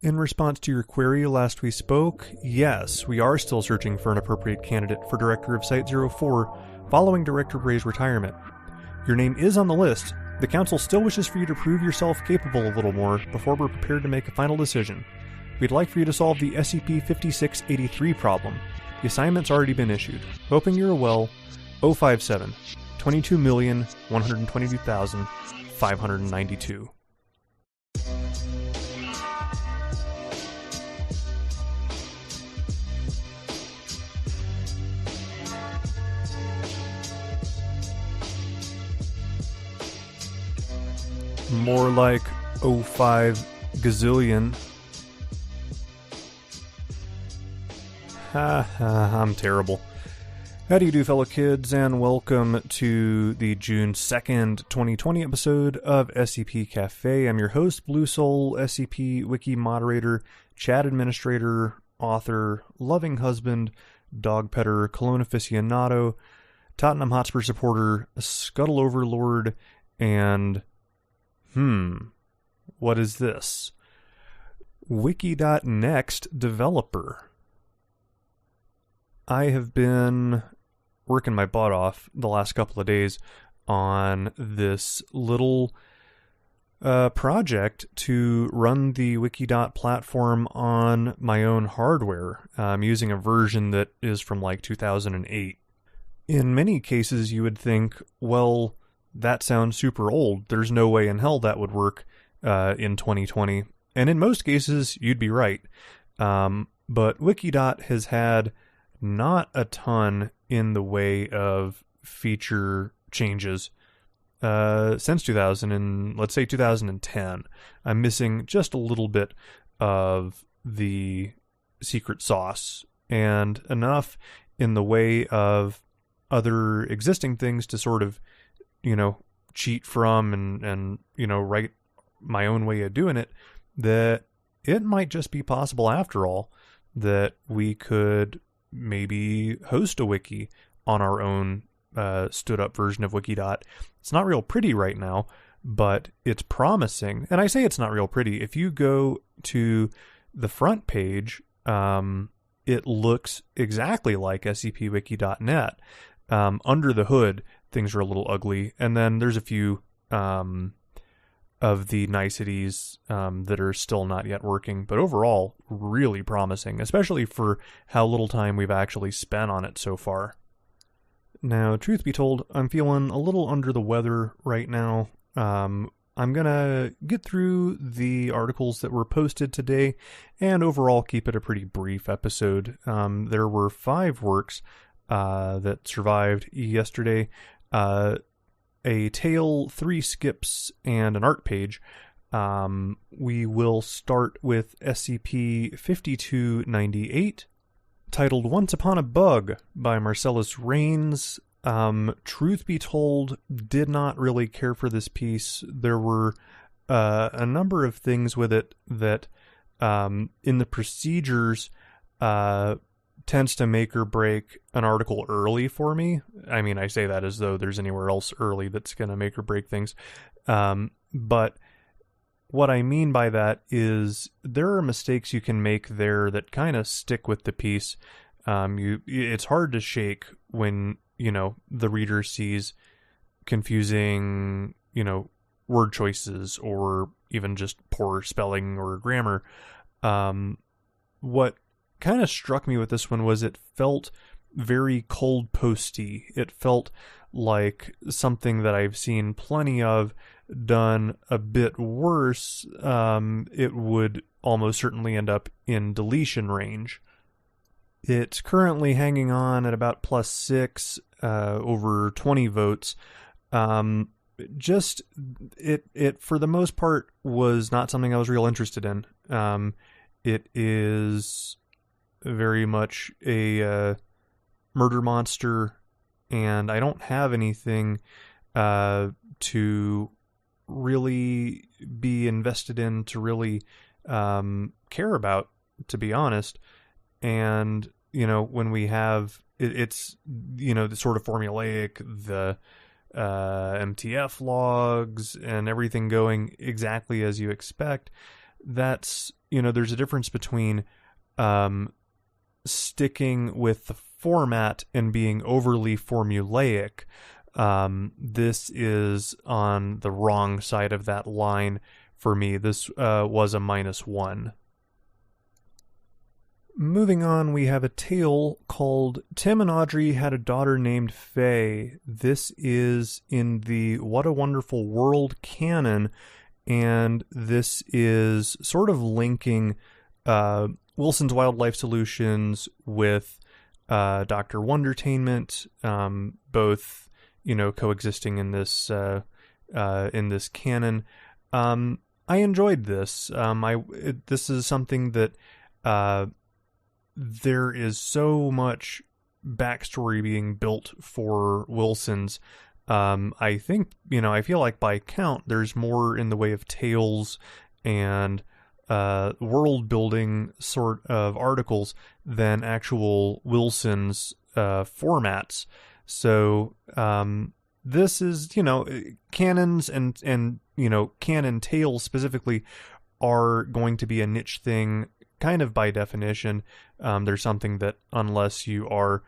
In response to your query last we spoke, yes, we are still searching for an appropriate candidate for Director of Site-04 following Director Bray's retirement. Your name is on the list. The Council still wishes for you to prove yourself capable a little more before we're prepared to make a final decision. We'd like for you to solve the SCP-5683 problem. The assignment's already been issued. Hoping you're well, 057 22,122,592. More like 05 gazillion. I'm terrible. How do you do, fellow kids, and welcome to the June 2nd, 2020 episode of SCP Cafe. I'm your host, Blue Soul, SCP Wiki moderator, chat administrator, author, loving husband, dog petter, cologne aficionado, Tottenham Hotspur supporter, Scuttle Overlord, and what is this? Wikidot Next developer. I have been working my butt off the last couple of days on this little project to run the Wikidot platform on my own hardware. I'm using a version that is from like 2008. In many cases, you would think, well, that sounds super old. There's no way in hell that would work in 2020. And in most cases, you'd be right. But Wikidot has had not a ton in the way of feature changes since 2010. I'm missing just a little bit of the secret sauce and enough in the way of other existing things to sort of cheat from and write my own way of doing it, that it might just be possible after all that we could maybe host a wiki on our own stood up version of Wikidot. It's not real pretty right now, but it's promising. And I say it's not real pretty. If you go to the front page, it looks exactly like scpwiki.net. Under the hood, things are a little ugly, and then there's a few of the niceties that are still not yet working, but overall, really promising, especially for how little time we've actually spent on it so far. Now, truth be told, I'm feeling a little under the weather right now. I'm gonna get through the articles that were posted today, and overall keep it a pretty brief episode. There were 5 works that survived yesterday. A tale, 3 skips, and an art page. We will start with SCP-5298, titled Once Upon a Bug by Marcellus Raines. Truth be told, did not really care for this piece. There were a number of things with it that in the procedures tends to make or break an article early for me. I mean, I say that as though there's anywhere else early that's going to make or break things. But what I mean by that is there are mistakes you can make there that kind of stick with the piece. It's hard to shake when, the reader sees confusing, word choices or even just poor spelling or grammar. What kind of struck me with this one was it felt very cold posty. It felt like something that I've seen plenty of done a bit worse. It would almost certainly end up in deletion range. It's currently hanging on at about +6 over 20 votes. It for the most part was not something I was real interested in. It is very much a murder monster, and I don't have anything to really be invested in, to really care about, to be honest. And, when we have, it's the sort of formulaic, the MTF logs and everything going exactly as you expect, that's there's a difference between sticking with the format and being overly formulaic. This is on the wrong side of that line for me. This was a -1. Moving on, we have a tale called Tim and Audrey Had a Daughter Named Faye. This is in the What a Wonderful World canon, and this is sort of linking Wilson's Wildlife Solutions with Dr. Wondertainment, both coexisting in this canon. I enjoyed this. This is something that there is so much backstory being built for Wilson's. I think, I feel like by count, there's more in the way of tales and world building sort of articles than actual Wilson's formats. So this is, canons and canon tales specifically are going to be a niche thing kind of by definition. There's something that unless you are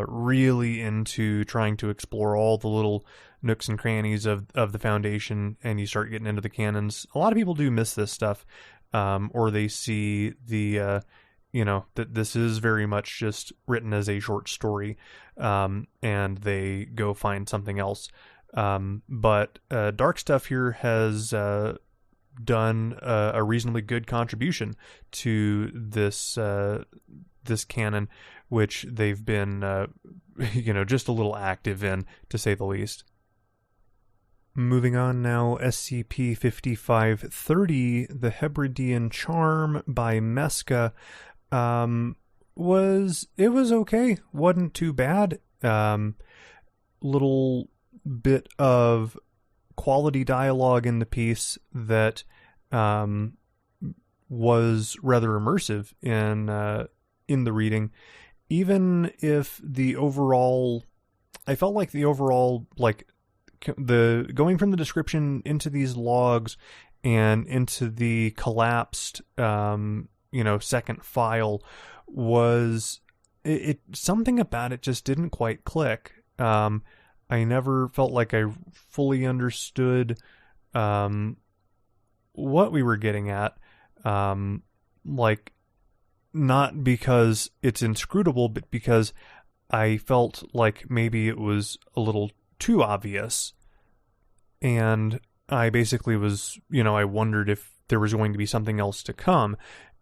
really into trying to explore all the little nooks and crannies of the Foundation and you start getting into the canons, a lot of people do miss this stuff, or they see the that this is very much just written as a short story, and they go find something else. But Dark Stuff here has done a reasonably good contribution to this canon, which they've been just a little active in, to say the least. Moving on now, SCP-5530, The Hebridean Charm by Meska, was okay, wasn't too bad. Little bit of quality dialogue in the piece that was rather immersive in the reading, even if I felt like the overall, the going from the description into these logs and into the collapsed second file was it something about it just didn't quite click. I never felt like I fully understood what we were getting at. Not because it's inscrutable, but because I felt like maybe it was a little too obvious. And I basically was, I wondered if there was going to be something else to come.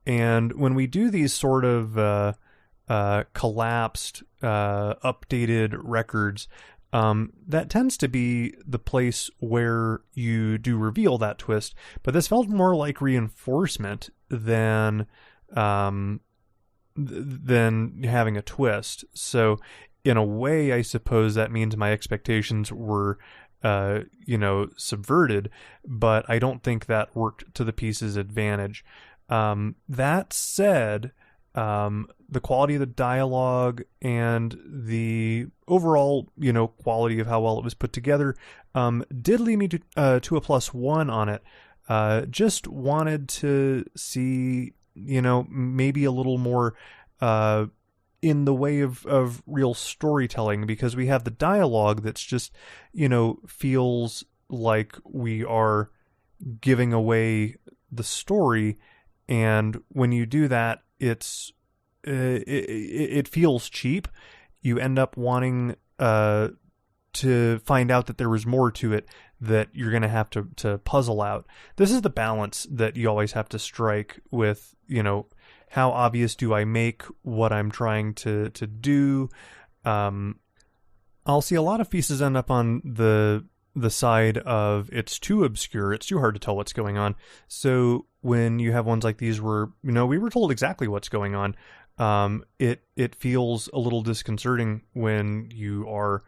And when we do these sort of collapsed, updated records, that tends to be the place where you do reveal that twist. But this felt more like reinforcement than having a twist. So in a way, I suppose that means my expectations were subverted, but I don't think that worked to the piece's advantage. That said, the quality of the dialogue and the overall, quality of how well it was put together, did lead me to a +1 on it. Just wanted to see, maybe a little more, in the way of real storytelling, because we have the dialogue that's just, feels like we are giving away the story. And when you do that, it feels cheap. You end up wanting to find out that there was more to it that you're going to have to puzzle out. This is the balance that you always have to strike with, how obvious do I make what I'm trying to do? I'll see a lot of pieces end up on the side of it's too obscure, it's too hard to tell what's going on. So when you have ones like these where, we were told exactly what's going on, it feels a little disconcerting when you are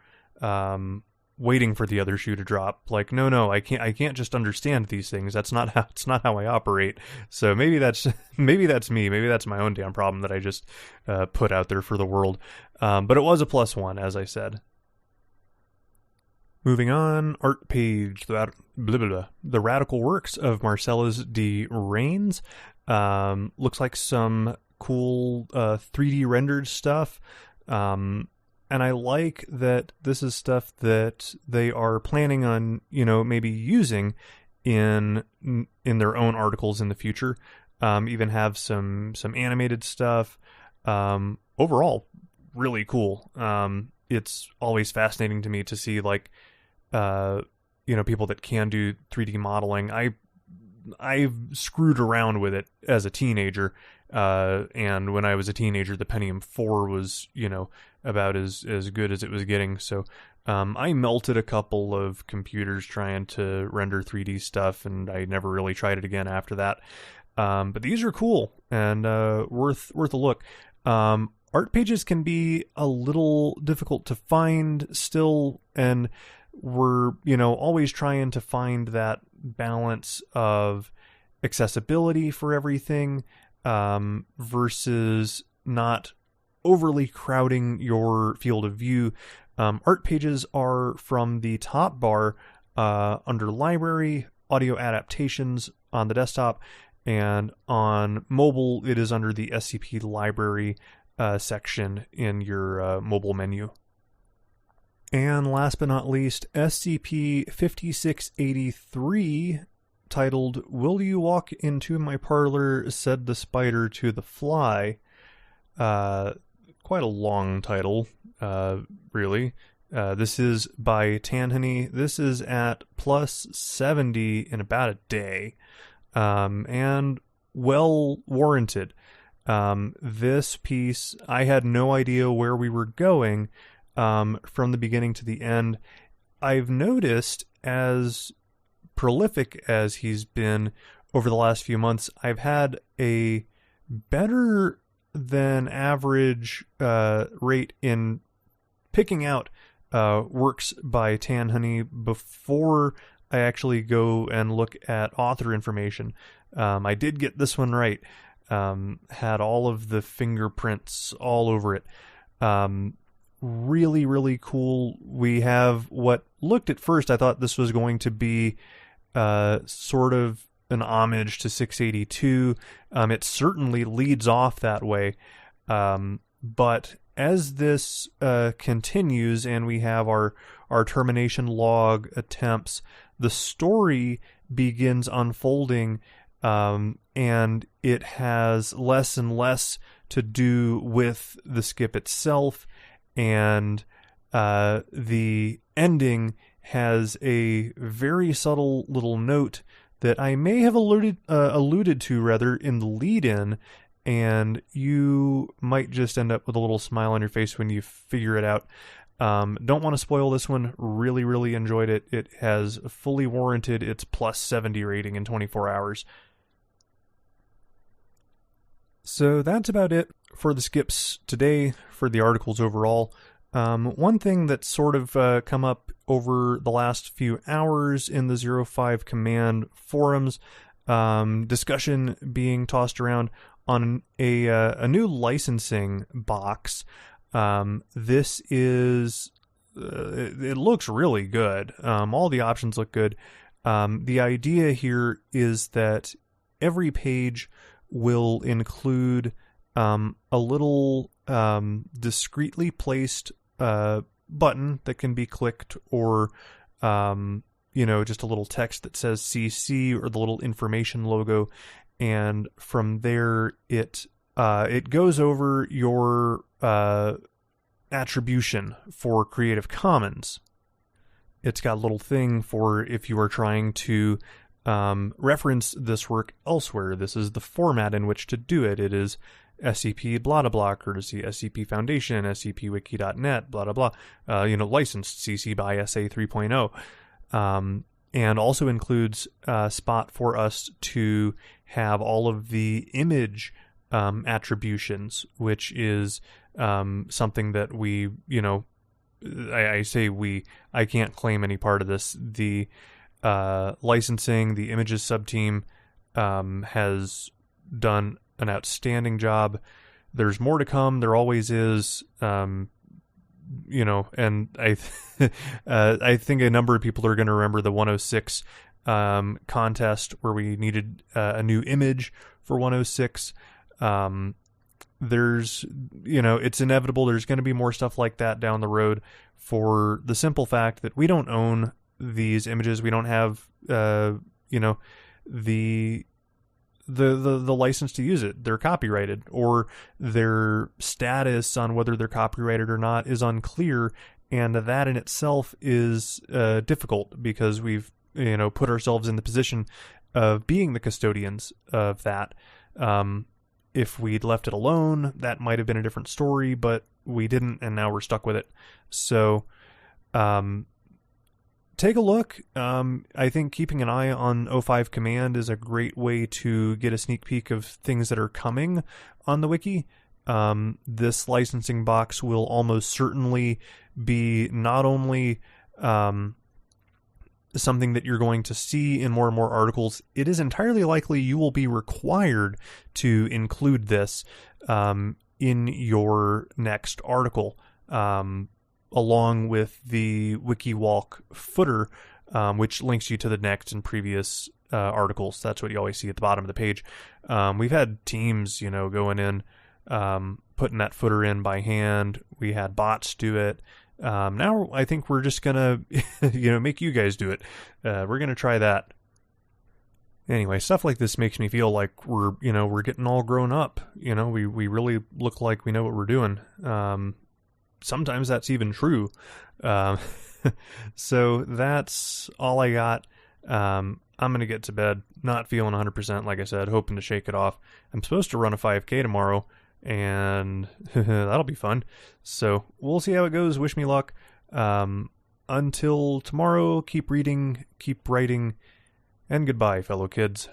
waiting for the other shoe to drop. Like, no, I can't just understand these things. It's not how I operate. So maybe that's me. Maybe that's my own damn problem that I just put out there for the world. But it was a +1, as I said. Moving on, art page, the radical works of Marcellus D. Raines. Looks like some cool 3D rendered stuff. And I like that this is stuff that they are planning on, maybe using in their own articles in the future. Even have some animated stuff. Overall, really cool. It's always fascinating to me to see people that can do 3D modeling. I've screwed around with it as a teenager, and when I was a teenager, the Pentium 4 was, about as good as it was getting. So I melted a couple of computers trying to render 3D stuff, and I never really tried it again after that. But these are cool and worth a look. Art pages can be a little difficult to find still, and we're always trying to find that balance of accessibility for everything versus not overly crowding your field of view. Art pages are from the top bar under library, audio adaptations on the desktop, and on mobile it is under the SCP library section in your mobile menu. And last but not least, SCP-5683, titled, "Will You Walk Into My Parlor, Said the Spider to the Fly." Quite a long title, really. This is by Tanhoney. This is at plus 70 in about a day, and well warranted. This piece, I had no idea where we were going from the beginning to the end. I've noticed, as prolific as he's been over the last few months, I've had a better than average rate in picking out works by Tanhoney before I actually go and look at author information. I did get this one right. Had all of the fingerprints all over it. Really, really cool. We have what looked at first, I thought this was going to be sort of an homage to 682. It certainly leads off that way. But as this continues and we have our termination log attempts, the story begins unfolding, and it has less and less to do with the skip itself, and the ending has a very subtle little note that I may have alluded to rather in the lead-in, and you might just end up with a little smile on your face when you figure it out. Don't want to spoil this one. Really, really enjoyed it. It has fully warranted its plus 70 rating in 24 hours. So that's about it for the skips today, for the articles overall. One thing that's sort of come up over the last few hours in the 05 Command forums, discussion being tossed around on a new licensing box. This is, it looks really good. All the options look good. The idea here is that every page will include a little discreetly placed button that can be clicked, or just a little text that says CC, or the little information logo, and from there it goes over your attribution for Creative Commons. It's got a little thing for if you are trying to reference this work elsewhere. This is the format in which to do it. It is SCP blah blah blah, courtesy SCP Foundation, SCP Wikidot Net, blah blah blah, licensed CC by SA 3.0, and also includes a spot for us to have all of the image attributions, which is something that we, I say we, I can't claim any part of this. The licensing, the images subteam has done an outstanding job. There's more to come. There always is. And I I think a number of people are going to remember the 106 contest where we needed a new image for 106. There's, it's inevitable. There's going to be more stuff like that down the road, for the simple fact that we don't own these images. We don't have, the license to use it. They're copyrighted, or their status on whether they're copyrighted or not is unclear. And that in itself is difficult, because we've, put ourselves in the position of being the custodians of that. If we'd left it alone, that might have been a different story, but we didn't, and now we're stuck with it. So, take a look. I think keeping an eye on O5 Command is a great way to get a sneak peek of things that are coming on the wiki. This licensing box will almost certainly be not only something that you're going to see in more and more articles, it is entirely likely you will be required to include this in your next article, along with the WikiWalk footer, which links you to the next and previous articles. That's what you always see at the bottom of the page. We've had teams, going in, putting that footer in by hand. We had bots do it. Now I think we're just gonna, make you guys do it. We're gonna try that. Anyway, stuff like this makes me feel like we're getting all grown up. We really look like we know what we're doing. Sometimes that's even true. So that's all I got. I'm gonna get to bed, not feeling 100%, like I said, hoping to shake it off. I'm supposed to run a 5K tomorrow, and that'll be fun. So we'll see how it goes. Wish me luck. Until tomorrow, keep reading, keep writing, and goodbye, fellow kids.